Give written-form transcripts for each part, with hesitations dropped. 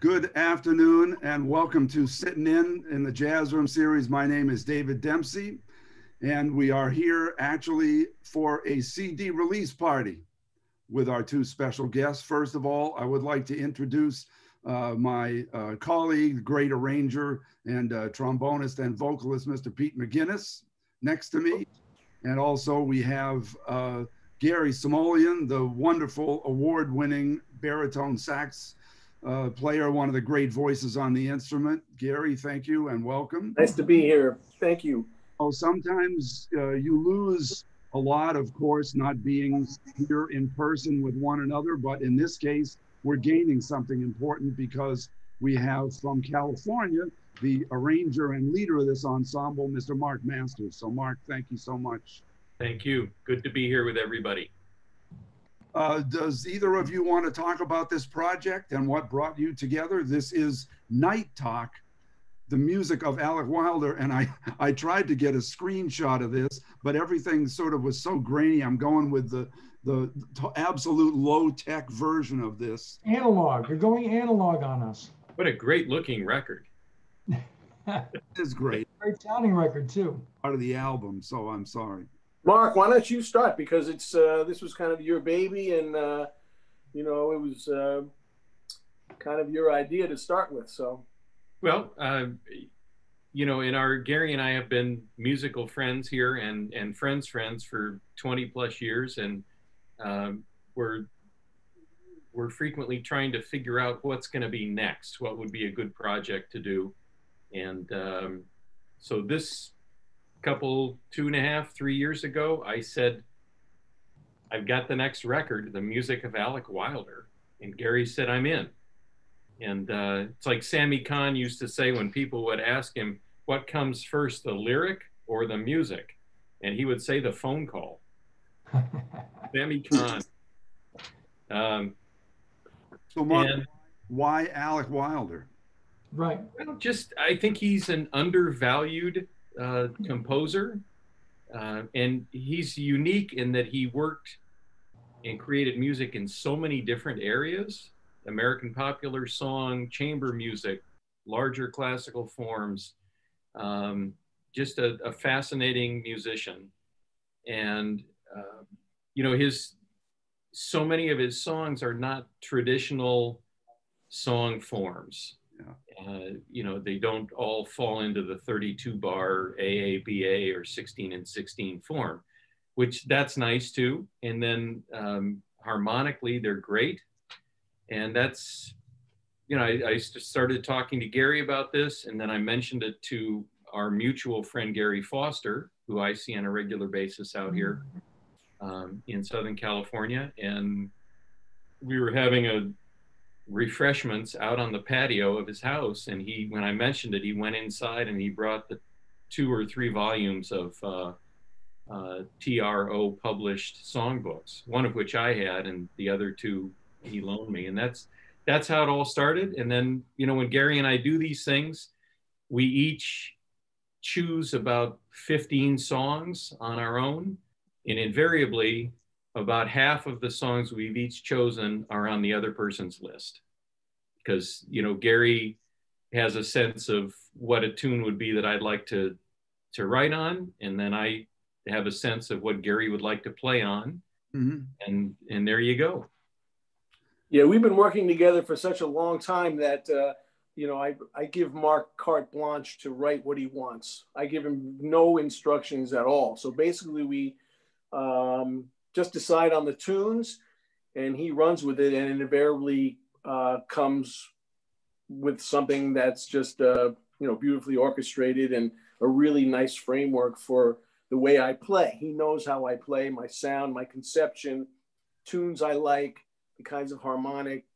Good afternoon and welcome to Sittin' in the Jazz Room series. My name is David Demsey and we are here actually for a CD release party with our two special guests. First of all, I would like to introduce my colleague, great arranger and trombonist and vocalist, Mr. Pete McGuinness, next to me. And also we have Gary Smulyan, the wonderful award-winning baritone sax player, one of the great voices on the instrument. Gary, thank you and welcome. Nice to be here. Thank you. Oh, sometimes you lose a lot, of course, not being here in person with one another, but in this case, we're gaining something important because we have from California, the arranger and leader of this ensemble, Mr. Mark Masters. So Mark, thank you so much. Thank you. Good to be here with everybody. Does either of you want to talk about this project and what brought you together? This is Night Talk, the music of Alec Wilder, and I tried to get a screenshot of this, but everything sort of was so grainy. I'm going with the absolute low-tech version of this. Analog. You're going analog on us. What a great looking record. It is great. Great sounding record too. Part of the album, so I'm sorry. Mark, why don't you start, because it's this was kind of your baby, and you know, it was kind of your idea to start with. So, well, you know, Gary and I have been musical friends here and friends for 20 plus years, and we're frequently trying to figure out what's going to be next, what would be a good project to do, and so this couple 2.5, 3 years ago, I said, I've got the next record, the music of Alec Wilder. And Gary said, I'm in. And it's like Sammy Kahn used to say when people would ask him, what comes first, the lyric or the music? And he would say the phone call. Sammy Kahn. So Mark, why Alec Wilder? Right. Well, I think he's an undervalued composer, and he's unique in that he worked and created music in so many different areas: American popular song, chamber music, larger classical forms. Just a fascinating musician, and you know, so many of his songs are not traditional song forms. You know, they don't all fall into the 32 bar AABA or 16 and 16 form, which that's nice too. And then harmonically, they're great. And that's, you know, I started talking to Gary about this, and then I mentioned it to our mutual friend, Gary Foster, who I see on a regular basis out here in Southern California. And we were having refreshments out on the patio of his house, and when I mentioned it, he went inside and he brought the 2 or 3 volumes of TRO published songbooks, one of which I had and the other 2 he loaned me. And that's how it all started. And then, you know, when Gary and I do these things, we each choose about 15 songs on our own, and invariably about half of the songs we've each chosen are on the other person's list. Because, you know, Gary has a sense of what a tune would be that I'd like to write on, and then I have a sense of what Gary would like to play on. Mm-hmm. And there you go. Yeah, we've been working together for such a long time that, you know, I give Mark carte blanche to write what he wants. I give him no instructions at all. So basically we just decide on the tunes, and he runs with it, and invariably comes with something that's just you know, beautifully orchestrated and a really nice framework for the way I play. He knows how I play, my sound, my conception, tunes I like, the kinds of harmonic,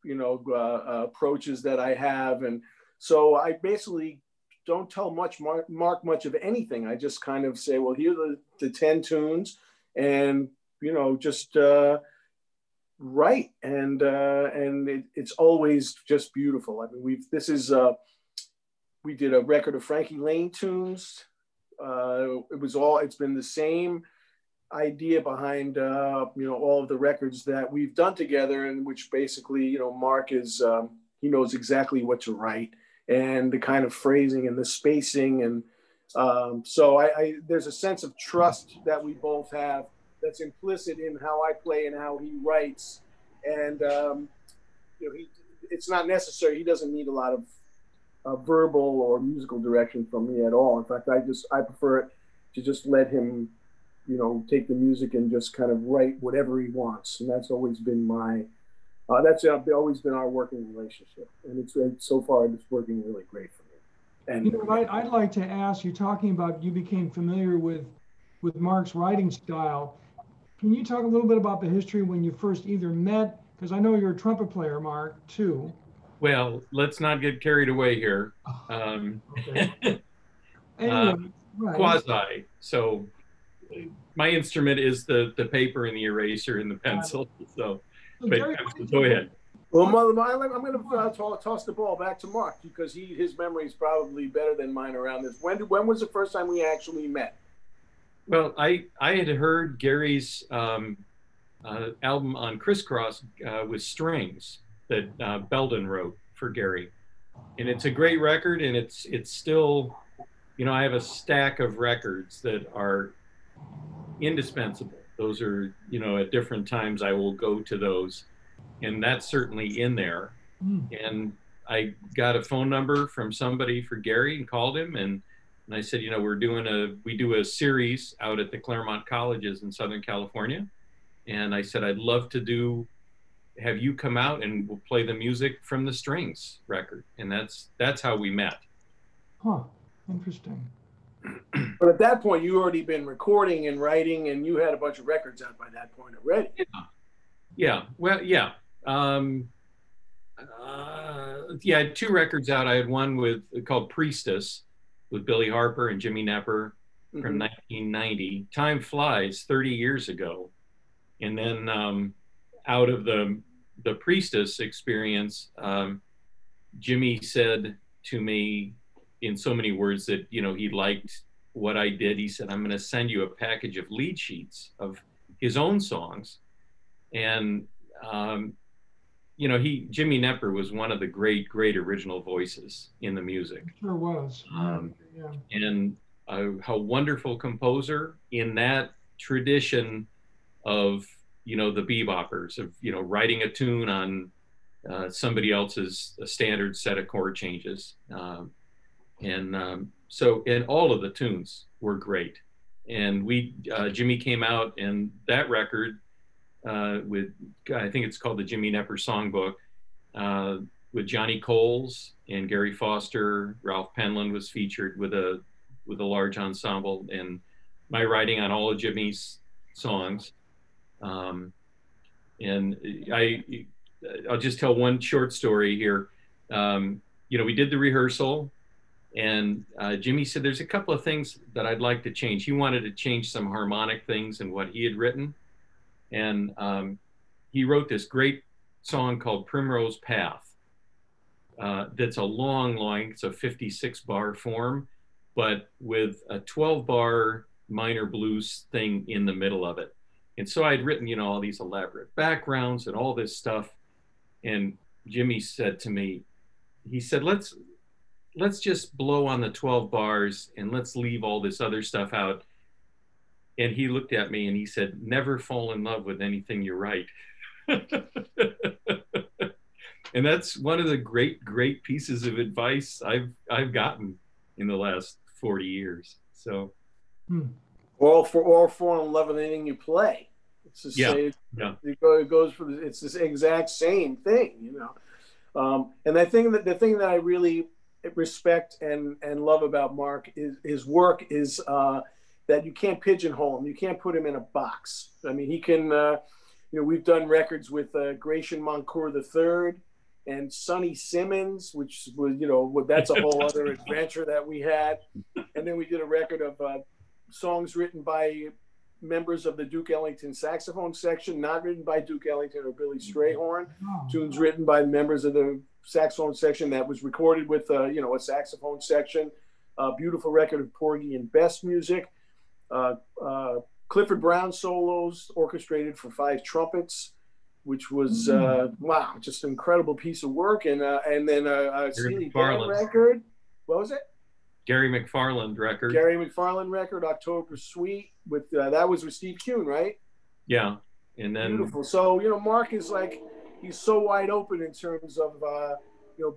you know, approaches that I have. And so I basically don't tell Mark much of anything. I just kind of say, well, here are the 10 tunes, and, you know, just write. And it's always just beautiful. I mean, we did a record of Frankie Lane tunes. It's been the same idea behind, you know, all of the records that we've done together, and which basically, you know, Mark is He knows exactly what to write and the kind of phrasing and the spacing. And so there's a sense of trust that we both have that's implicit in how I play and how he writes. And, you know, it's not necessary. He doesn't need a lot of verbal or musical direction from me at all. In fact, I prefer it to just let him, you know, take the music and just kind of write whatever he wants. And that's always been that's always been our working relationship. And so far it's working really great for me. And you know what I'd like to ask you, talking about you became familiar with Mark's writing style. Can you talk a little bit about the history when you first either met, because I know you're a trumpet player, Mark, too. Well, let's not get carried away here. Okay. Anyway, right. Quasi. So my instrument is the paper and the eraser and the pencil. So, but go ahead. Well, I'm going to toss the ball back to Mark because his memory is probably better than mine around this. When was the first time we actually met? Well, I had heard Gary's album on Crisscross with strings that Belden wrote for Gary, and it's a great record, and it's still, you know, I have a stack of records that are indispensable. Those are, you know, at different times I will go to those, and that's certainly in there. And I got a phone number from somebody for Gary and called him, and I said, you know, we do a series out at the Claremont colleges in Southern California, and I said I'd love to have you come out and we'll play the music from the strings record, and that's how we met. Huh, interesting. But at that point, you already been recording and writing, and you had a bunch of records out by that point already. Yeah. Well, yeah. Yeah, I had 2 records out. I had one called Priestess with Billy Harper and Jimmy Nepper from 1990. Time flies, 30 years ago. And then out of the Priestess experience, Jimmy said to me in so many words that, you know, he liked what I did. He said, I'm going to send you a package of lead sheets of his own songs. And, you know, Jimmy Nepper was one of the great original voices in the music. Sure was. Yeah. And a wonderful composer in that tradition of, you know, the beboppers, of, you know, writing a tune on somebody else's standard set of chord changes. So all of the tunes were great. And Jimmy came out, and that record with, I think it's called the Jimmy Nepper Songbook, with Johnny Coles and Gary Foster. Ralph Penland was featured with a large ensemble, and my writing on all of Jimmy's songs. And I'll just tell one short story here. You know, we did the rehearsal, and Jimmy said, there's a couple of things that I'd like to change. He wanted to change some harmonic things in what he had written. And he wrote this great song called Primrose Path. That's a long, it's a 56-bar form, but with a 12-bar minor blues thing in the middle of it. And so I'd written, you know, all these elaborate backgrounds and all this stuff. And Jimmy said to me, he said, let's just blow on the 12 bars and let's leave all this other stuff out. And he looked at me and he said, never fall in love with anything you write. And that's one of the great pieces of advice I've gotten in the last 40 years. So. All fall in love with anything you play. It's the same. Yeah. It goes for it's this exact same thing, you know. And the thing that I really respect and love about Mark is his work is that you can't pigeonhole him. You can't put him in a box. I mean, he can. You know, we've done records with Gratian Moncourt III and Sonny Simmons, which was, you know, that's a whole other adventure that we had. And then we did a record of songs written by members of the Duke Ellington saxophone section, not written by Duke Ellington or Billy Strayhorn. Tunes written by members of the saxophone section that was recorded with, you know, a saxophone section. Beautiful record of Porgy and Bess music. Clifford Brown solos orchestrated for 5 trumpets. which was wow, just an incredible piece of work. And then a Steely Dan record. What was it? Gary McFarland record. Gary McFarland record, October Suite, with that was with Steve Kuhn, right? Yeah, and then beautiful. So Mark is like, he's so wide open in terms of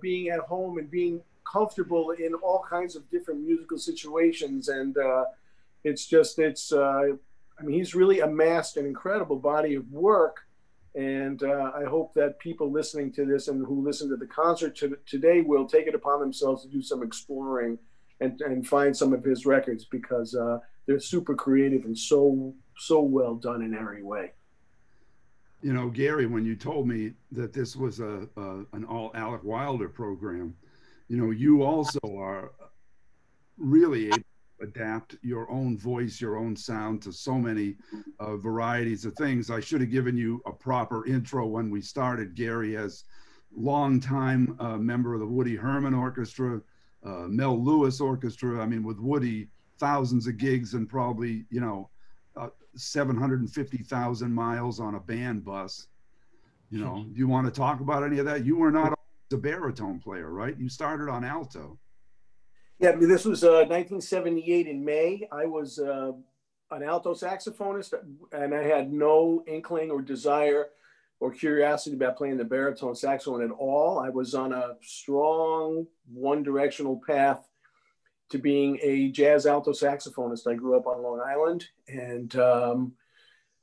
being at home and being comfortable in all kinds of different musical situations, and I mean, he's really amassed an incredible body of work. And I hope that people listening to this and who listen to the concert today will take it upon themselves to do some exploring and find some of his records, because they're super creative and so well done in every way. Gary, when you told me that this was an all Alec Wilder program, you also are really able to adapt your own voice, your own sound to so many varieties of things. I should have given you a proper intro when we started. Gary has longtime member of the Woody Herman Orchestra, Mel Lewis Orchestra. I mean, with Woody, thousands of gigs and probably 750,000 miles on a band bus. Do you want to talk about any of that? You were not a baritone player, right? You started on alto. Yeah, this was 1978 in May. I was an alto saxophonist, and I had no inkling or desire or curiosity about playing the baritone saxophone at all. I was on a strong one-directional path to being a jazz alto saxophonist. I grew up on Long Island, and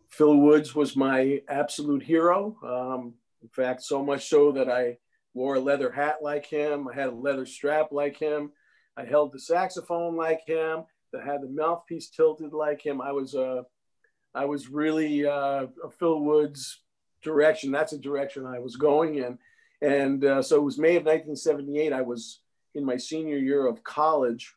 Phil Woods was my absolute hero. In fact, so much so that I wore a leather hat like him. I had a leather strap like him. I held the saxophone like him. I had the mouthpiece tilted like him. I was really a Phil Woods direction. That's a direction I was going in. And so it was May of 1978. I was in my senior year of college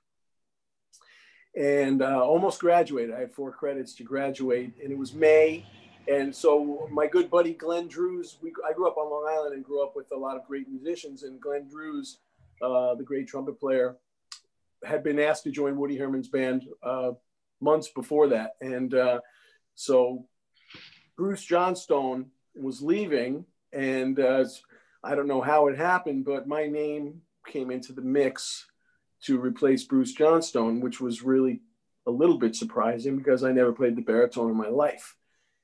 and almost graduated. I had 4 credits to graduate, and it was May. And so my good buddy Glenn Drews, I grew up on Long Island and grew up with a lot of great musicians, and Glenn Drews, the great trumpet player, had been asked to join Woody Herman's band months before that. And so Bruce Johnstone was leaving, and I don't know how it happened, but my name came into the mix to replace Bruce Johnstone, which was really a little bit surprising because I never played the baritone in my life.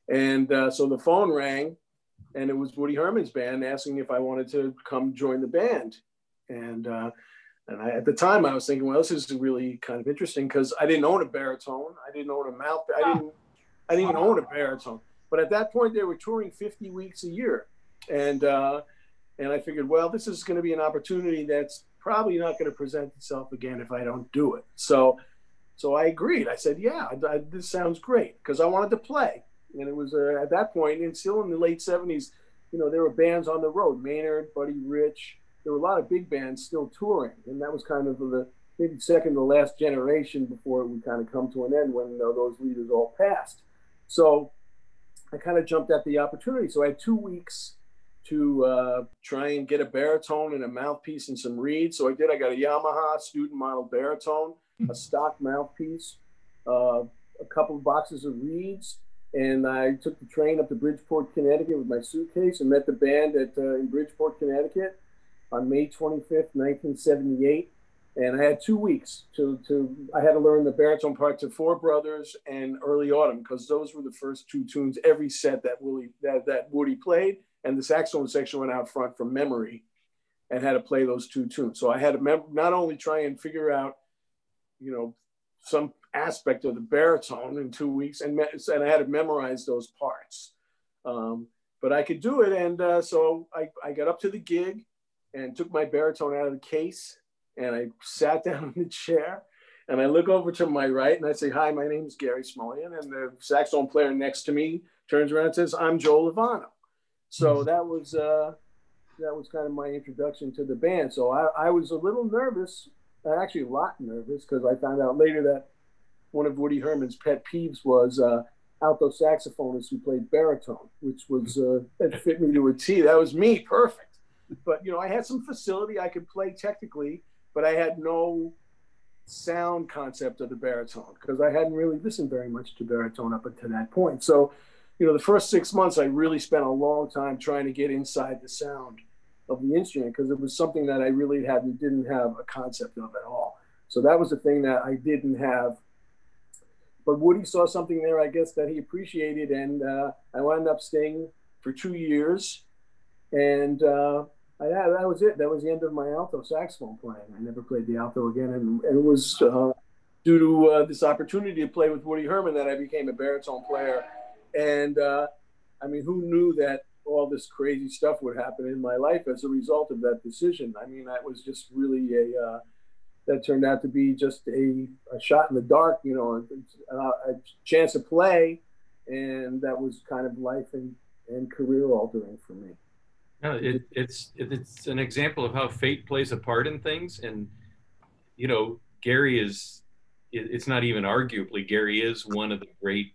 And so the phone rang, and it was Woody Herman's band asking if I wanted to come join the band. And at the time I was thinking, well, this is really kind of interesting because I didn't own a baritone. I didn't own a mouthpiece. I didn't even own a baritone. But at that point they were touring 50 weeks a year. And I figured, well, this is going to be an opportunity that's probably not going to present itself again if I don't do it. So I agreed. I said, yeah, this sounds great, because I wanted to play. And it was at that point, and still in the late 70s, there were bands on the road, Maynard, Buddy Rich. There were a lot of big bands still touring. And that was kind of the maybe second to last generation before it would kind of come to an end when those leaders all passed. So I kind of jumped at the opportunity. So I had 2 weeks to try and get a baritone and a mouthpiece and some reeds. So I did. I got a Yamaha student model baritone, a stock mouthpiece, a couple of boxes of reeds, and I took the train up to Bridgeport, Connecticut with my suitcase and met the band in Bridgeport, Connecticut on May 25th, 1978. And I had 2 weeks I had to learn the baritone part to Four Brothers and Early Autumn, because those were the first 2 tunes every set that Woody played. And the saxophone section went out front from memory and had to play those 2 tunes. So I had to not only try and figure out, some aspect of the baritone in 2 weeks, and I had to memorize those parts. But I could do it. And so I got up to the gig and took my baritone out of the case, and I sat down in the chair, and I look over to my right and I say, hi, my name is Gary Smulyan. And the saxophone player next to me turns around and says, I'm Joe Lovano. So that was kind of my introduction to the band. So I was a little nervous, actually a lot nervous, because I found out later that one of Woody Herman's pet peeves was alto saxophonists who played baritone, which was that fit me to a T. That was me, perfect. But I had some facility. I could play technically, but I had no sound concept of the baritone because I hadn't really listened very much to baritone up until that point. So the first 6 months, I really spent a long time trying to get inside the sound of the instrument, because it was something that I really didn't have a concept of at all. So that was the thing that I didn't have. But Woody saw something there, I guess, that he appreciated, and I wound up staying for 2 years, and that was it. That was the end of my alto saxophone playing. I never played the alto again, and it was due to this opportunity to play with Woody Herman that I became a baritone player. And I mean, who knew that all this crazy stuff would happen in my life as a result of that decision? I mean, that was just really that turned out to be just a shot in the dark, a chance to play. And that was kind of life and career altering for me. No, it's an example of how fate plays a part in things. And, Gary it's not even arguably, Gary is one of the great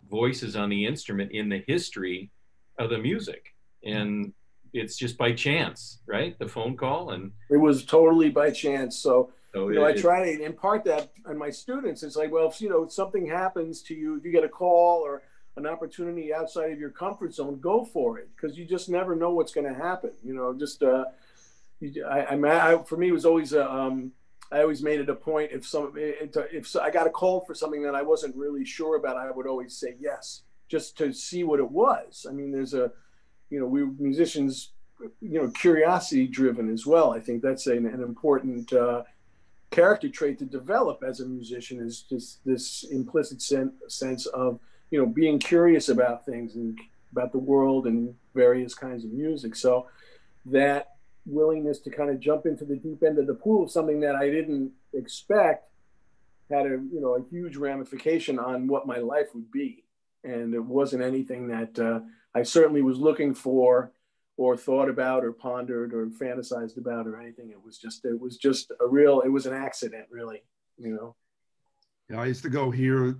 voices on the instrument in the history of the music. And it's just by chance, right? The phone call. And it was totally by chance. So I try to impart that on my students. It's like, well, if something happens to you, if you get a call or an opportunity outside of your comfort zone, go for it, because you just never know what's going to happen. For me, it was always I always made it a point, if I got a call for something that I wasn't really sure about, I would always say yes, just to see what it was. I mean, there's we musicians, curiosity driven as well. I think that's an important character trait to develop as a musician, is just this implicit sense of, being curious about things and about the world and various kinds of music. So that willingness to kind of jump into the deep end of the pool of something that I didn't expect had a huge ramification on what my life would be. And it wasn't anything that I certainly was looking for or thought about or pondered or fantasized about or anything. It was just it was an accident, really. Yeah, I used to go hear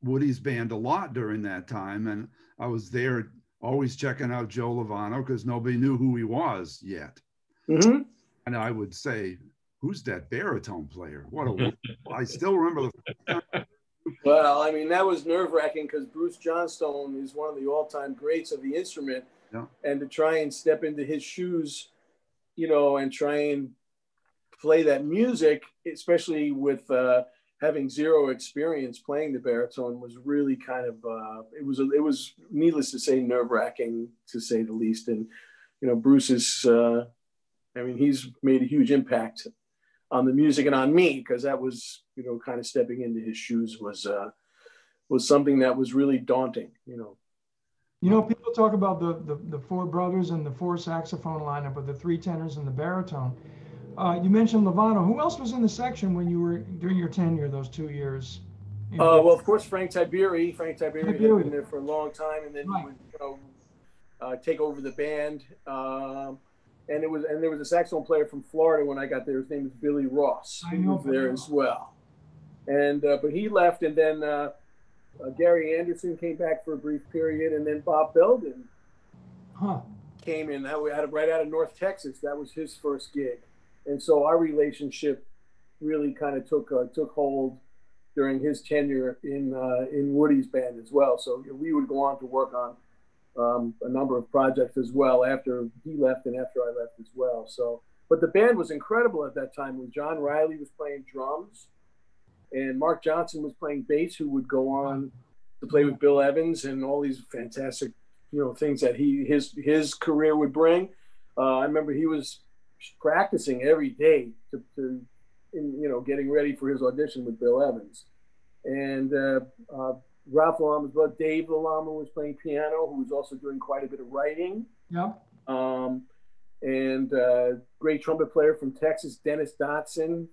Woody's band a lot during that time, and I was there always checking out Joe Lovano, because nobody knew who he was yet. Mm-hmm. And I would say, who's that baritone player? I still remember the Well, I mean, that was nerve-wracking, because Bruce Johnstone is one of the all-time greats of the instrument. Yeah. And to try and step into his shoes, and try and play that music, especially with having zero experience playing the baritone, was really kind of, it was needless to say, nerve-wracking, to say the least. And, Bruce is, he's made a huge impact on the music and on me, because that was, kind of stepping into his shoes was something that was really daunting, People talk about the four brothers and the four saxophone lineup with the three tenors and the baritone. You mentioned Lovano. Who else was in the section when you were during your tenure, those 2 years? Well, of course, Frank Tiberi. Frank Tiberi had been there for a long time, and then he would, take over the band. And there was a saxophone player from Florida when I got there. His name is Billy Ross. He was there as well. And but he left, and then Gary Anderson came back for a brief period, and then Bob Belden came in. Right out of North Texas. That was his first gig, and so our relationship really kind of took hold during his tenure in Woody's band as well. So we would go on to work on a number of projects as well after he left and after I left as well. So, but the band was incredible at that time. When John Riley was playing drums, and Mark Johnson was playing bass, who would go on to play with Bill Evans and all these fantastic, things that his career would bring. I remember he was practicing every day to getting ready for his audition with Bill Evans. And Ralph Lalama's brother, Dave Lalama, was playing piano, who was also doing quite a bit of writing. Yep. And great trumpet player from Texas, Dennis Dotson,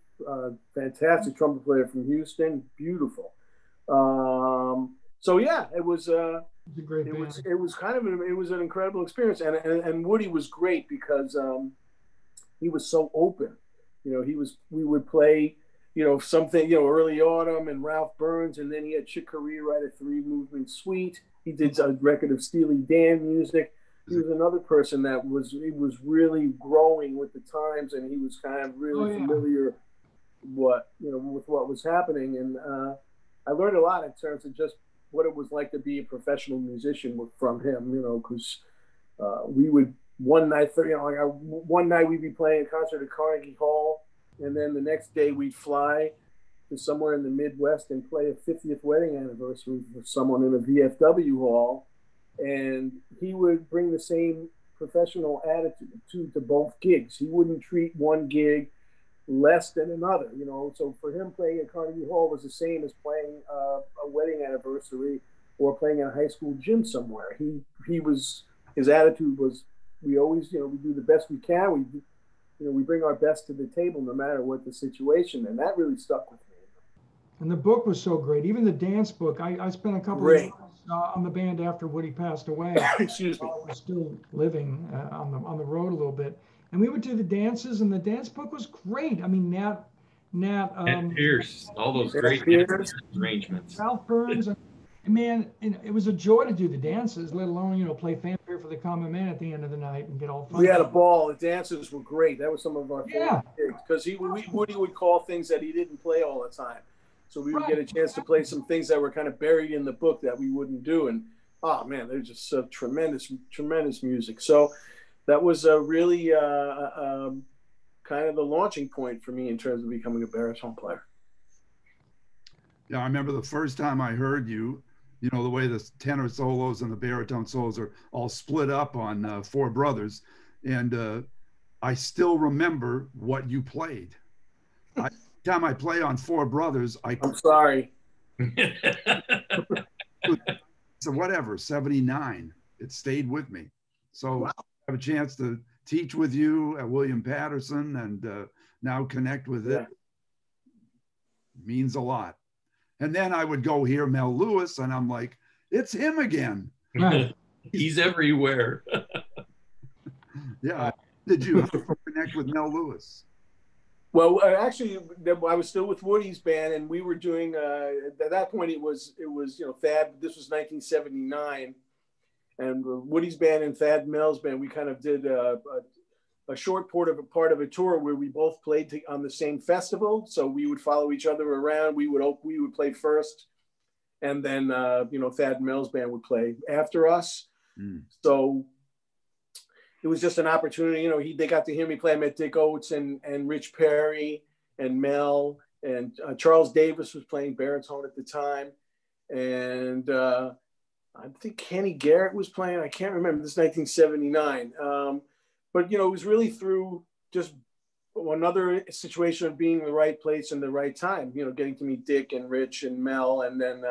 fantastic trumpet player from Houston, beautiful. So yeah, it was an incredible experience, and Woody was great because he was so open. We would play, something, early autumn and Ralph Burns, and then he had Chick Corea write a 3-movement suite. He did a record of Steely Dan music. He was another person that was really growing with the times, and he was kind of really familiar with what was happening. And I learned a lot in terms of just what it was like to be a professional musician from him, you know, because we would one night, you know, like one night we'd be playing a concert at Carnegie Hall, and then the next day we'd fly to somewhere in the Midwest and play a 50th wedding anniversary for someone in a VFW hall, and he would bring the same professional attitude to both gigs. He wouldn't treat one gig less than another, you know. So for him, playing at Carnegie Hall was the same as playing a wedding anniversary or playing in a high school gym somewhere. His attitude was, we always, you know, we do the best we can. We bring our best to the table no matter what the situation, and that really stuck with me. And the book was so great. Even the dance book. I spent a couple of years on the band after Woody passed away. Excuse me. I was still living on the road a little bit, and we would do the dances, and the dance book was great. I mean, Nat Pierce, all those great arrangements. Ralph Burns. Man, it was a joy to do the dances, let alone, you know, play fanfare for the common man at the end of the night and get all fun. We had a ball. The dances were great. That was some of our favorite gigs, because Woody would call things that he didn't play all the time. So we would get a chance to play some things that were kind of buried in the book that we wouldn't do. And, oh, man, they're just tremendous, tremendous music. So that was really kind of the launching point for me in terms of becoming a baritone player. Yeah, I remember the first time I heard you, you know, the way the tenor solos and the baritone solos are all split up on Four Brothers. And I still remember what you played. Every time I play on Four Brothers, I'm sorry. So whatever, 79, it stayed with me. So wow. I have a chance to teach with you at William Patterson and now connect with it. Means a lot. And then I would go hear Mel Lewis, and I'm like, it's him again. Right. He's everywhere. Yeah. Did you connect with Mel Lewis? Well, actually, I was still with Woody's band, and we were doing. At that point, it was you know, Thad. This was 1979, and Woody's band and Thad Mel's band. We kind of did a short part of a tour where we both played on the same festival. So we would follow each other around. We would play first, and then you know, Thad Mel's band would play after us. So it was just an opportunity. You know, they got to hear me play. I met Dick Oates and Rich Perry and Mel, and Charles Davis was playing baritone at the time, and I think Kenny Garrett was playing. I can't remember. This is 1979. But, you know, it was really through just another situation of being in the right place and the right time, you know, getting to meet Dick and Rich and Mel, and then,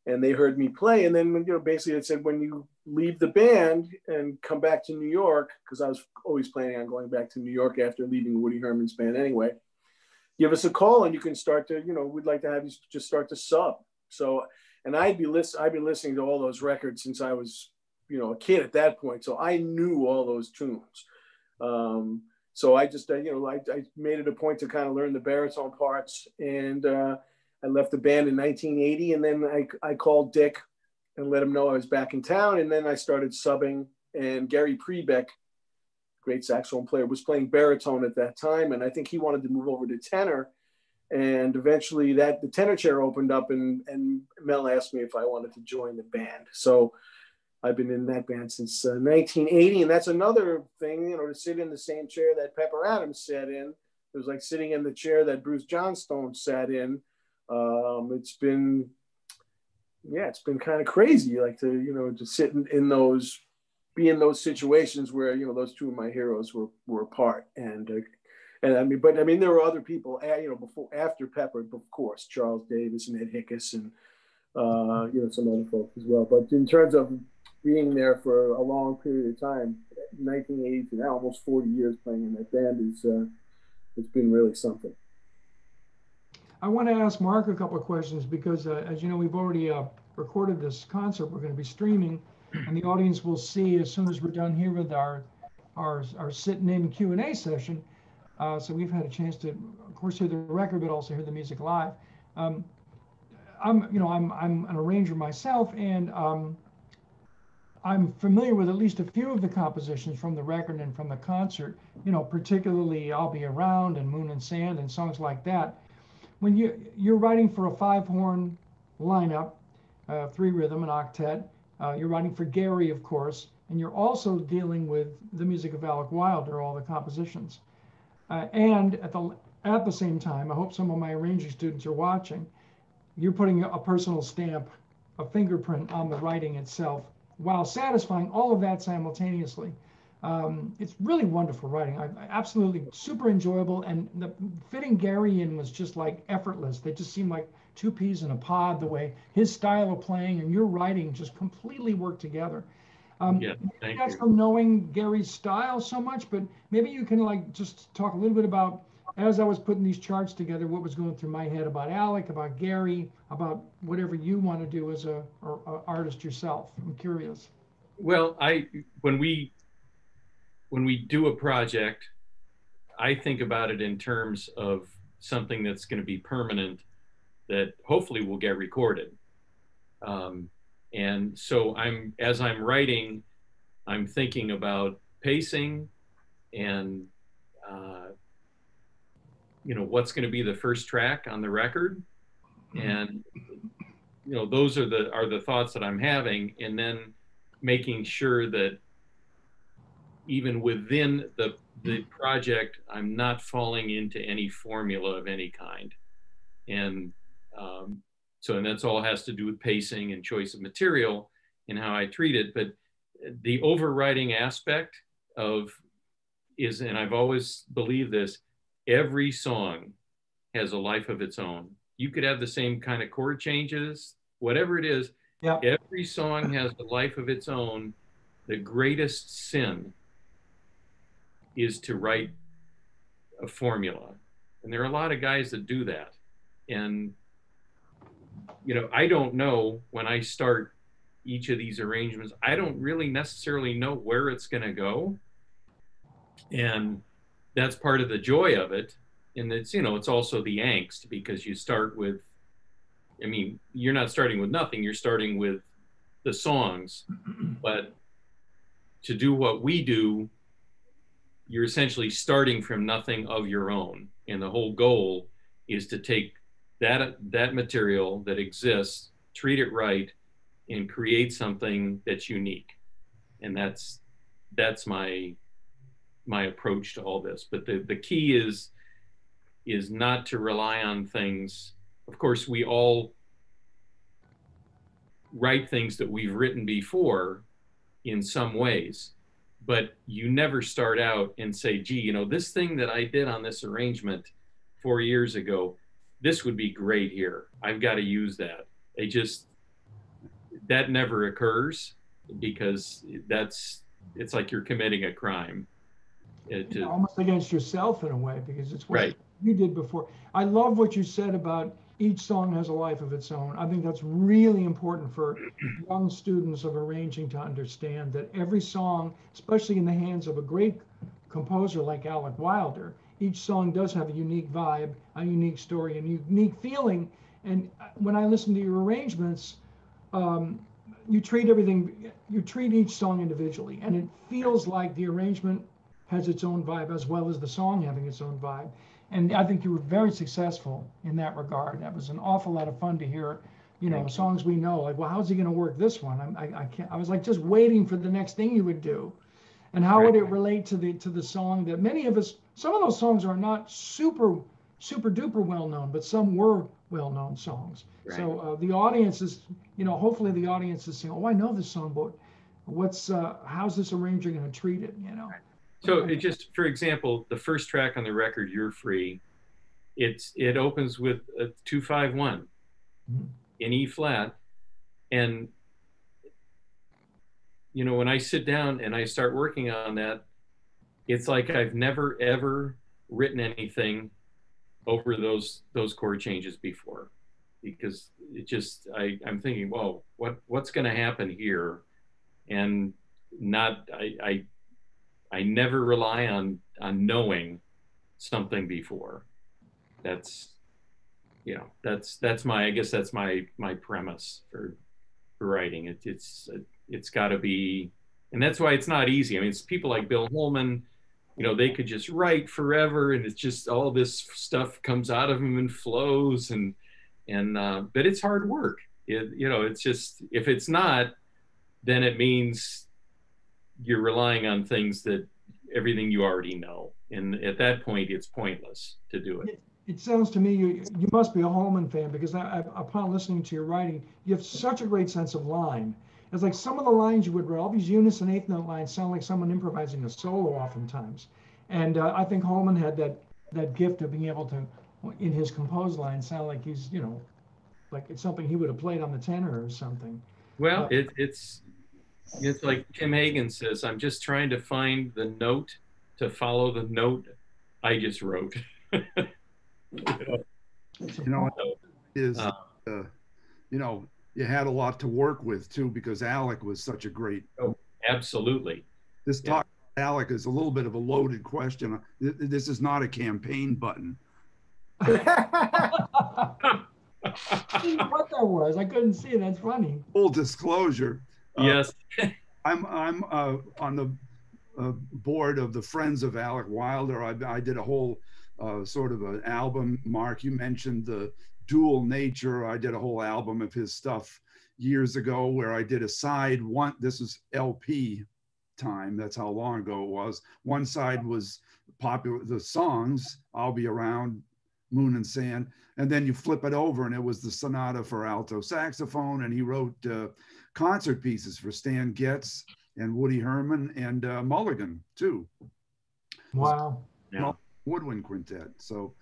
and they heard me play. And then, you know, basically it said, when you leave the band and come back to New York, because I was always planning on going back to New York after leaving Woody Herman's band anyway, give us a call and you can start to, you know, we'd like to have you just start to sub. So, and I'd been listening to all those records since I was, you know, a kid at that point. So I knew all those tunes. So I just, you know, I made it a point to kind of learn the baritone parts, and I left the band in 1980. And then I called Dick and let him know I was back in town. And then I started subbing, and Gary Prebeck, great saxophone player, was playing baritone at that time. And I think he wanted to move over to tenor. And eventually the tenor chair opened up, and Mel asked me if I wanted to join the band. So I've been in that band since 1980. And that's another thing, you know, to sit in the same chair that Pepper Adams sat in. It was like sitting in the chair that Bruce Johnstone sat in. It's been kind of crazy, like to, you know, to sit in those, be in those situations where, you know, those two of my heroes were apart. And I mean, but I mean, there were other people, you know, after Pepper, of course, Charles Davis and Ed Hickus and, you know, some other folks as well. But in terms of being there for a long period of time, 1980 to now, almost 40 years playing in that band it's been really something. I want to ask Mark a couple of questions because, as you know, we've already recorded this concert. We're going to be streaming, and the audience will see as soon as we're done here with our sitting in Q&A session. So we've had a chance to, of course, hear the record, but also hear the music live. I'm an arranger myself, and I'm familiar with at least a few of the compositions from the record and from the concert, you know, particularly I'll Be Around and Moon and Sand and songs like that. When you're writing for a 5-horn lineup, three rhythm, an octet. You're writing for Gary, of course, and you're also dealing with the music of Alec Wilder, all the compositions. And at the same time, I hope some of my arranging students are watching, you're putting a personal stamp, a fingerprint on the writing itself, while satisfying all of that simultaneously. It's really wonderful writing. I absolutely super enjoyable, and fitting Gary in was just like effortless. They just seemed like two peas in a pod, the way his style of playing and your writing just completely worked together. Yeah, thank that's you. from knowing Gary's style so much, but maybe you can like just talk a little bit about, as I was putting these charts together, what was going through my head about Alec, about Gary, about whatever you want to do as a artist yourself. I'm curious. Well, when we do a project, I think about it in terms of something that's going to be permanent, that hopefully will get recorded. And so as I'm writing, I'm thinking about pacing and what's going to be the first track on the record, and those are the thoughts that I'm having, and then making sure that even within the project, I'm not falling into any formula of any kind. And and that's all has to do with pacing and choice of material and how I treat it. But the overriding aspect and I've always believed this, every song has a life of its own. You could have the same kind of chord changes, whatever it is. Yeah. Every song has a life of its own. The greatest sin is to write a formula. And there are a lot of guys that do that. And, I don't know, when I start each of these arrangements, I don't really necessarily know where it's going to go. And that's part of the joy of it. And it's, it's also the angst, because you start with, you're not starting with nothing, you're starting with the songs. But to do what we do, you're essentially starting from nothing of your own. And the whole goal is to take that material that exists, treat it right, and create something that's unique. And that's my approach to all this. But the key is not to rely on things. Of course, we all write things that we've written before in some ways, but you never start out and say, gee, this thing that I did on this arrangement 4 years ago, this would be great here. I've got to use that. That never occurs, because it's like you're committing a crime. Almost against yourself in a way, because it's what right. You did before. I love what you said about each song has a life of its own. I think that's really important for young students of arranging to understand that every song, especially in the hands of a great composer like Alec Wilder, each song does have a unique vibe, a unique story, a unique feeling. And when I listen to your arrangements, you treat each song individually, and it feels like the arrangement has its own vibe as well as the song having its own vibe. And I think you were very successful in that regard. That was an awful lot of fun to hear, songs we know, like, well, how's he going to work this one? I was like just waiting for the next thing you would do. And how would it relate to the song that many of us, some of those songs are not super duper well known, but some were well known songs. Right. So the audience is, hopefully the audience is saying, oh, I know this song, but how's this arranger going to treat it? So it just, for example, the first track on the record, You're Free, it opens with a 2-5-1 in E flat. And, when I sit down and I start working on that, it's like I've never, ever written anything over those chord changes before, because it just, I'm thinking, whoa, what's going to happen here? And I never rely on knowing something before. That's my, I guess that's my premise for writing. It's got to be, and that's why it's not easy. It's people like Bill Holman, they could just write forever, and it's just all this stuff comes out of them and flows, but it's hard work. You know, it's just, if it's not, then it means you're relying on things that everything you already know. And at that point, it's pointless to do it. It sounds to me you must be a Holman fan, because upon listening to your writing, you have such a great sense of line. It's like some of the lines you would write, all these unison eighth note lines sound like someone improvising a solo oftentimes. And I think Holman had that gift of being able to, in his composed lines, sound like he's, you know, like it's something he would have played on the tenor or something. Well, it's like Tim Hagen says, I'm just trying to find the note to follow the note I just wrote. You know, you know, you had a lot to work with too, because Alec was such a great. Oh, absolutely. This talk, Alec, is a little bit of a loaded question. This is not a campaign button. What that was, I couldn't see it. That's funny. Full disclosure. Yes. I'm on the board of the Friends of Alec Wilder. I did a whole sort of an album. Mark, you mentioned the dual nature. I did a whole album of his stuff years ago where I did a side one. This is LP time. That's how long ago it was. One side was popular, the songs, I'll Be Around, Moon and Sand. And then you flip it over and it was the sonata for alto saxophone. And he wrote concert pieces for Stan Getz and Woody Herman and Mulligan too. Wow. Yeah. Woodwind Quintet. So,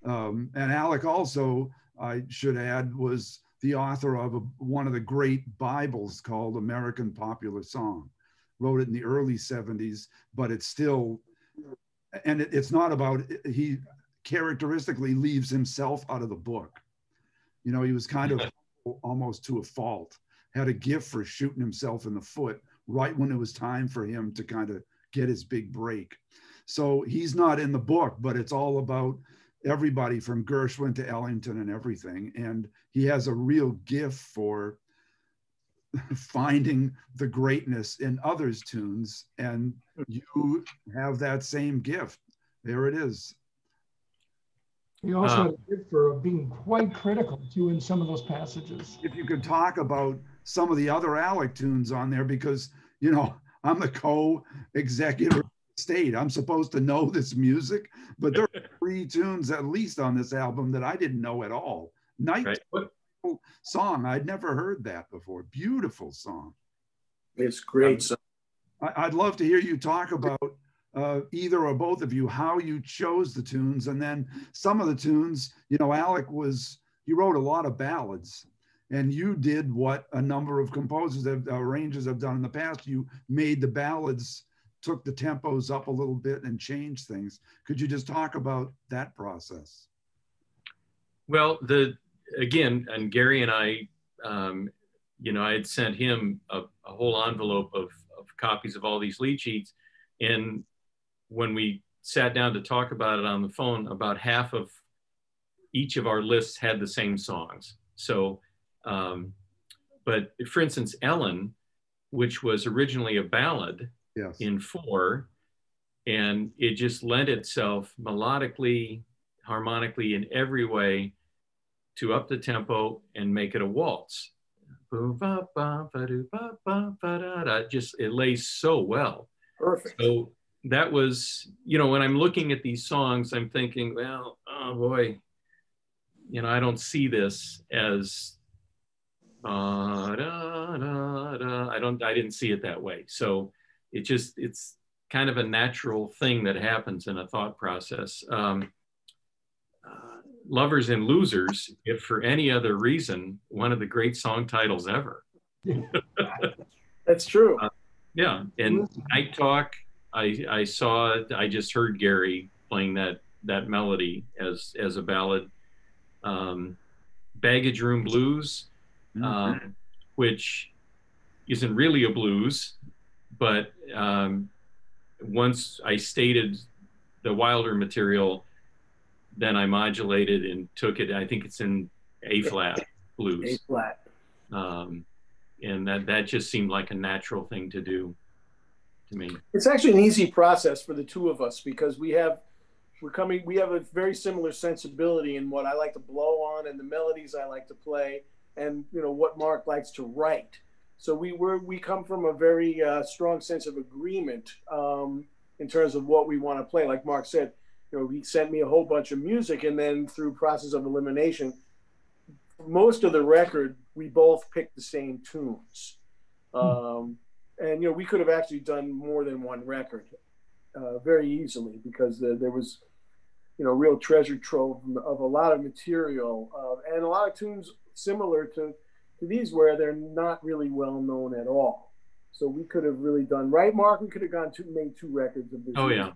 and Alec also, I should add, was the author of one of the great Bibles called American Popular Song. Wrote it in the early 70s, but it's still, and it's not about, he characteristically leaves himself out of the book. You know, he was kind of almost to a fault, had a gift for shooting himself in the foot right when it was time for him to kind of get his big break. So he's not in the book, but it's all about everybody from Gershwin to Ellington and everything. And he has a real gift for finding the greatness in others' tunes. And you have that same gift. There it is. He also had a gift for being quite critical too in some of those passages. If you could talk about some of the other Alec tunes on there, because, you know, I'm the co-executive state. I'm supposed to know this music, but there are 3 tunes at least on this album that I didn't know at all. Night song, I'd never heard that before. Beautiful song. It's great. I'd love to hear you talk about either or both of you, how you chose the tunes, and then some of the tunes, you know, Alec he wrote a lot of ballads, and you did what a number of composers, arrangers have done in the past. You made the ballads, took the tempos up a little bit and changed things. Could you just talk about that process? Well, again, and Gary and I, you know, I had sent him a whole envelope of copies of all these lead sheets. And when we sat down to talk about it on the phone, about half of each of our lists had the same songs. So, but for instance, Ellen, which was originally a ballad, yes, in 4, and it just lent itself melodically, harmonically, in every way to up the tempo and make it a waltz. Just, it lays so well. Perfect. So that was, you know, when I'm looking at these songs, I'm thinking, well, oh boy, you know, I don't see this as, I didn't see it that way. So it's kind of a natural thing that happens in a thought process. Lovers and Losers, if for any other reason, one of the great song titles ever. That's true. Yeah, and Night Talk, I just heard Gary playing that melody as a ballad. Baggage Room Blues, which isn't really a blues, but once I stated the Wilder material, then I modulated and took it, I think it's in A-flat blues. A-flat. And that just seemed like a natural thing to do to me. It's actually an easy process for the two of us because we have a very similar sensibility in what I like to blow on and the melodies I like to play. and what Mark likes to write. So we come from a very strong sense of agreement in terms of what we want to play. Like Mark said, he sent me a whole bunch of music, and then through process of elimination, most of the record we both picked the same tunes. And we could have actually done more than one record very easily, because there was real treasure trove of a lot of material and a lot of tunes similar to these where they're not really well known at all. So we could have really done, right, Mark? We could have made 2 records of this. Oh yeah,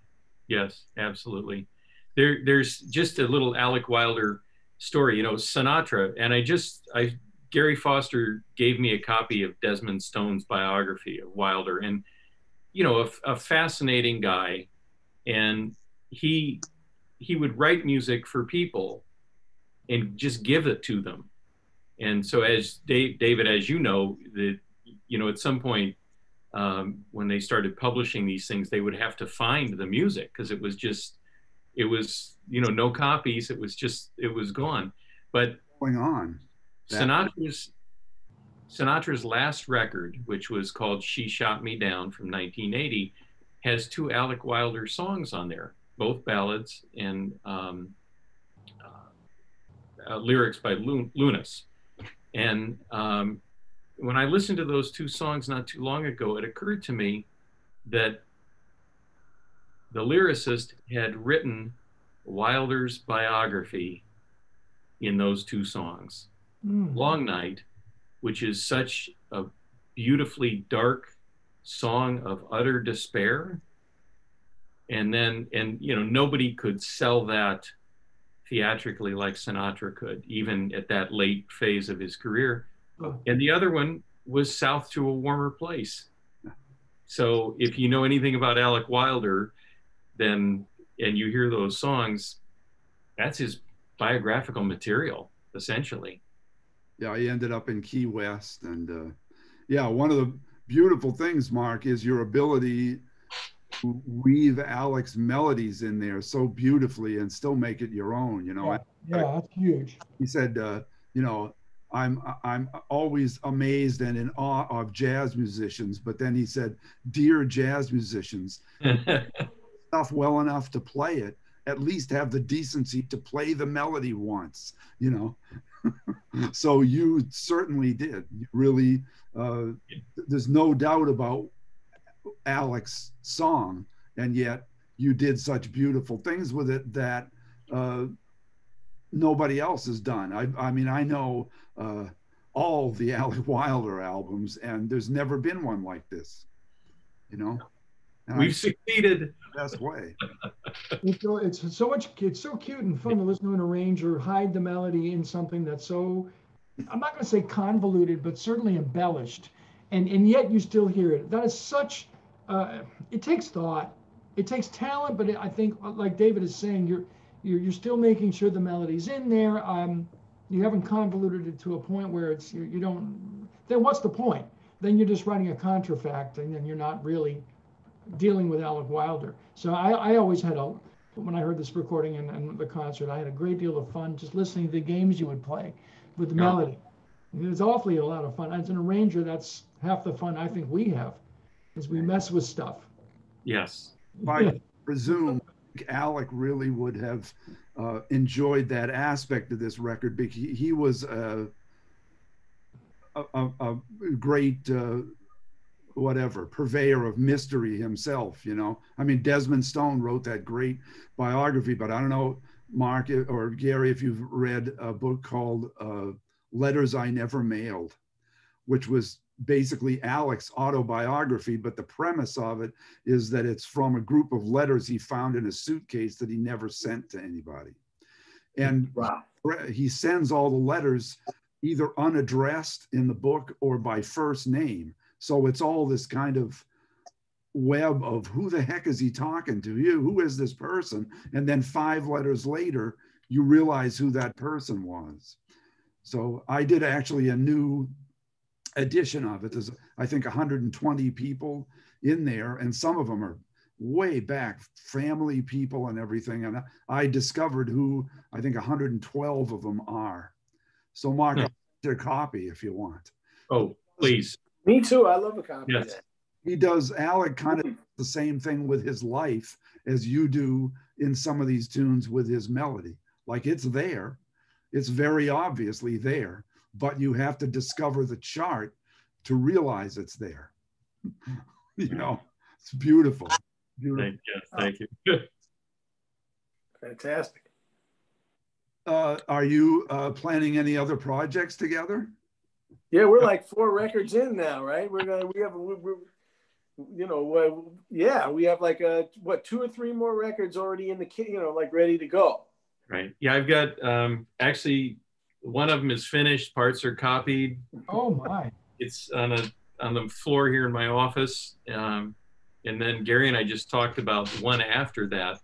yes, absolutely. There's just a little Alec Wilder story, Sinatra, and Gary Foster gave me a copy of Desmond Stone's biography of Wilder, and a fascinating guy, and he would write music for people and just give it to them. And so, as David, as you know, at some point when they started publishing these things, they would have to find the music, because it was no copies. It was gone. But going on, Sinatra's last record, which was called "She Shot Me Down" from 1980, has 2 Alec Wilder songs on there, both ballads and lyrics by Lunas. And when I listened to those 2 songs not too long ago, it occurred to me that the lyricist had written Wilder's biography in those 2 songs. Long Night, which is such a beautifully dark song of utter despair. And nobody could sell that theatrically like Sinatra could, even at that late phase of his career. And the other one was South to a Warmer Place. So if you know anything about Alec Wilder, and you hear those songs, that's his biographical material, essentially. Yeah, he ended up in Key West. And one of the beautiful things, Mark, is your ability to weave Alec's melodies in there so beautifully and still make it your own, Yeah, that's huge. He said, I'm always amazed and in awe of jazz musicians, but then he said, dear jazz musicians, stuff well enough to play it, at least have the decency to play the melody once, So you certainly did. You really, there's no doubt about Alec's song, and yet you did such beautiful things with it that nobody else has done. I mean, I know all the Alec Wilder albums, and there's never been one like this, And we've succeeded. The best way. It's so cute and fun to listen to an arranger hide the melody in something that's so, I'm not going to say convoluted, but certainly embellished, and yet you still hear it. That is such, it takes thought, it takes talent, but I think, like David is saying, you're still making sure the melody's in there. You haven't convoluted it to a point where it's you don't. Then what's the point? Then you're just writing a contrafact, and then you're not really dealing with Alec Wilder. So I always had when I heard this recording and the concert, I had a great deal of fun just listening to the games you would play with the melody. It was awfully a lot of fun. As an arranger, that's half the fun I think we have, is we mess with stuff. Yes. I presume Alec really would have enjoyed that aspect of this record, because he was a great purveyor of mystery himself. I mean, Desmond Stone wrote that great biography, but I don't know, Mark or Gary, if you've read a book called Letters I Never Mailed, which was basically Alec's autobiography, but the premise of it is that it's from a group of letters he found in a suitcase that he never sent to anybody. And wow. He sends all the letters either unaddressed in the book or by first name. So it's all this kind of web of who the heck is he talking to? Who is this person? And then 5 letters later, you realize who that person was. So I did actually a new edition of it. There's, I think, 120 people in there, and some of them are way back, family people and everything. And I discovered who I think 112 of them are. So Mark, I'll their copy if you want. Oh, please. Me too. I love a copy of Yes. that. He does, Alec, kind of the same thing with his life as you do in some of these tunes with his melody. Like, it's there. It's very obviously there, but you have to discover the chart to realize it's there. You know, it's beautiful. Beautiful. Thank you. Fantastic. Are you planning any other projects together? Yeah, we're like 4 records in now, right? We have like 2 or 3 more records already in the kit, like ready to go. Right. Yeah, I've got actually one of them is finished. Parts are copied. Oh my! It's on the floor here in my office. And then Gary and I just talked about one after that.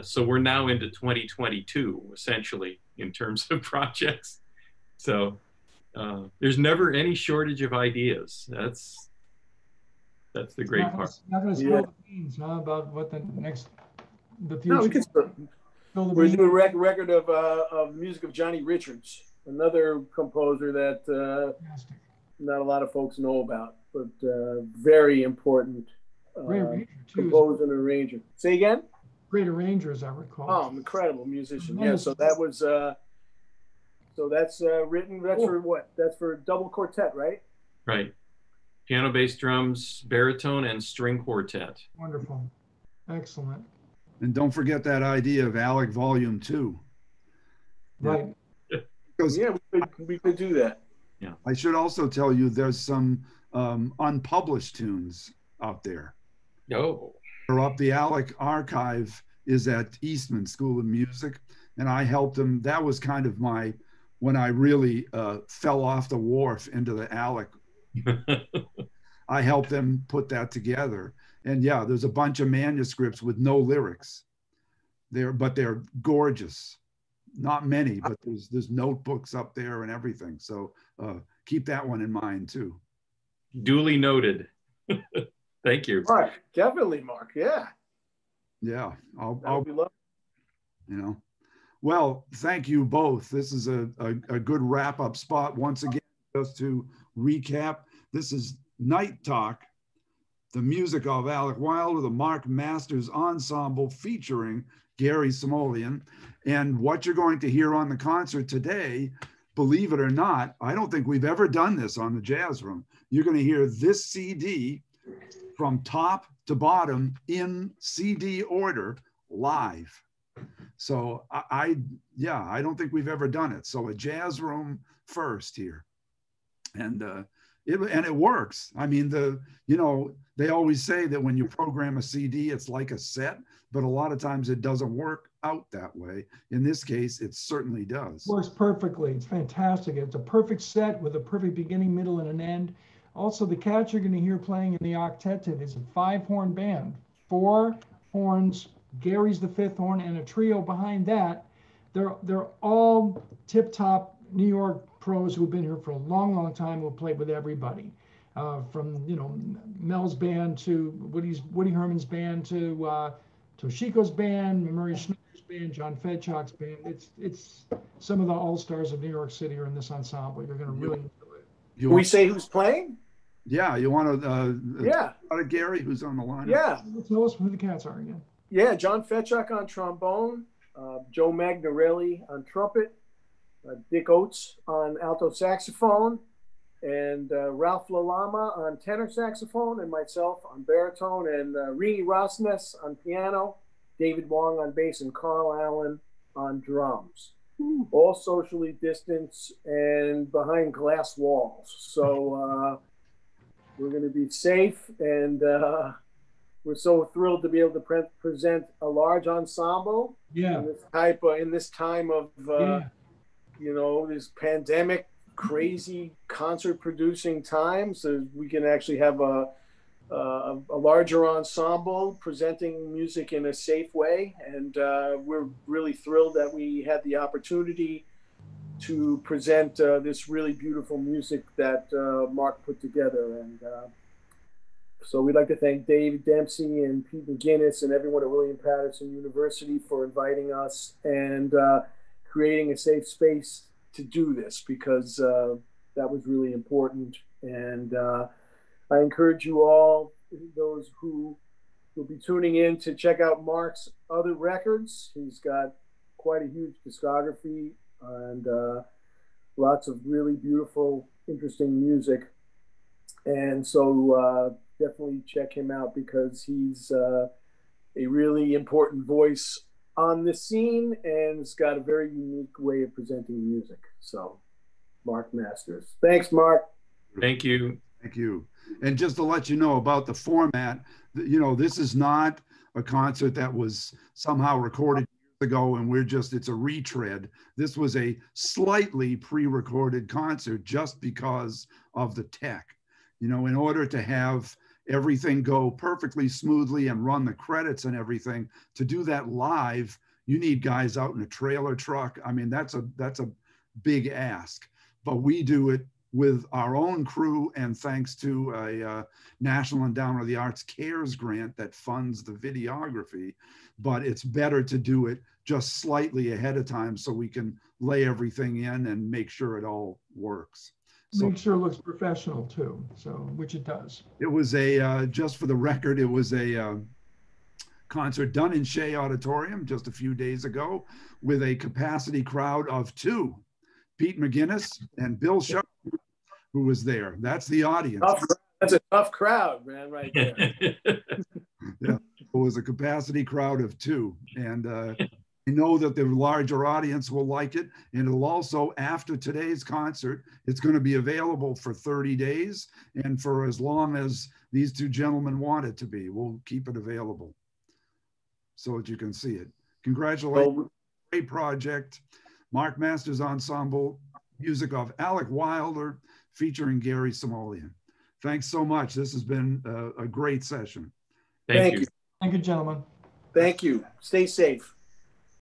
So we're now into 2022 essentially in terms of projects. So there's never any shortage of ideas. That's the great part. Not going to spill the beans, huh? About what the future. No, we can spill. We're doing a record of music of Johnny Richards, another composer that not a lot of folks know about, but very important composer and arranger. Say again? Great arranger, as I recall. Oh, incredible musician. Yeah, so that was so that's written. That's for what? That's for double quartet, right? Right. Piano, bass, drums, baritone, and string quartet. Wonderful. Excellent. And don't forget that idea of Alec Volume 2. Right. Because we could do that. Yeah. I should also tell you there's some unpublished tunes out there. Oh. Or up the Alec archive is at Eastman School of Music, and I helped him. That was kind of when I really fell off the wharf into the Alec. I helped them put that together. And yeah, there's a bunch of manuscripts with no lyrics. But they're gorgeous. Not many, but there's notebooks up there and everything. So keep that one in mind too. Duly noted. Thank you. All right, definitely, Mark. Yeah. Yeah, I'll be lovely. Well, thank you both. This is a good wrap-up spot. Once again, just to recap, this is Night Talk, the music of Alec Wilder, the Mark Masters Ensemble featuring Gary Smulyan. And what you're going to hear on the concert today, believe it or not, I don't think we've ever done this on the Jazz Room. You're going to hear this CD from top to bottom in CD order live. So I don't think we've ever done it. So a Jazz Room first here. And it works. I mean, they always say that when you program a CD, it's like a set, but a lot of times it doesn't work out that way. In this case, it certainly does. Works perfectly. It's fantastic. It's a perfect set with a perfect beginning, middle, and an end. Also, the cats you're going to hear playing in the octet is a 5-horn band, 4 horns, Gary's the 5th horn, and a trio behind that. They're all tip-top New York pros who've been here for a long, long time, who played with everybody, from Mel's band to Woody Herman's band to Toshiko's band, Murray Schneider's band, John Fedchuk's band. It's some of the all-stars of New York City are in this ensemble. You're going to really enjoy it. Can we say who's playing? Yeah, you want to? Yeah. Gary, who's on the line? Yeah. Tell us who the cats are again. Yeah, John Fedchuk on trombone, Joe Magnarelli on trumpet, Dick Oates on alto saxophone, and Ralph Lalama on tenor saxophone, and myself on baritone, and Rini Rosnes on piano, David Wong on bass, and Carl Allen on drums. All socially distanced and behind glass walls. So we're going to be safe, and we're so thrilled to be able to present a large ensemble in this time of this pandemic, crazy concert producing time. So we can actually have a larger ensemble presenting music in a safe way. And we're really thrilled that we had the opportunity to present this really beautiful music that Mark put together. And so we'd like to thank Dave Demsey and Pete McGuinness and everyone at William Patterson University for inviting us and creating a safe space to do this, because that was really important. And I encourage you all, those who will be tuning in, to check out Mark's other records. He's got quite a huge discography and lots of really beautiful, interesting music. And so definitely check him out, because he's a really important voice on the scene and has got a very unique way of presenting music. So, Mark Masters. Thanks, Mark. Thank you. Thank you. And just to let you know about the format, you know, this is not a concert that was somehow recorded years ago and it's a retread. This was a slightly pre-recorded concert just because of the tech. You know, in order to have everything go perfectly smoothly and run the credits and everything, to do that live, you need guys out in a trailer truck. I mean, that's a big ask, but we do it with our own crew, and thanks to a National Endowment of the Arts CARES grant that funds the videography. But it's better to do it just slightly ahead of time so we can lay everything in and make sure it all works. So, make sure it looks professional too, so, which it does. it was just for the record, it was a concert done in Shea Auditorium just a few days ago with a capacity crowd of 2. Pete McGuinness and Bill Sharp, who was there. That's the audience. That's a tough crowd, man, right there. Yeah, it was a capacity crowd of 2. And I know that the larger audience will like it. And it'll also, after today's concert, it's going to be available for 30 days and for as long as these 2 gentlemen want it to be. We'll keep it available so that you can see it. Congratulations. Well, great project. Mark Masters Ensemble, music of Alec Wilder, featuring Gary Smulyan. Thanks so much. This has been a great session. Thank you. Thank you, gentlemen. Thank you. Stay safe.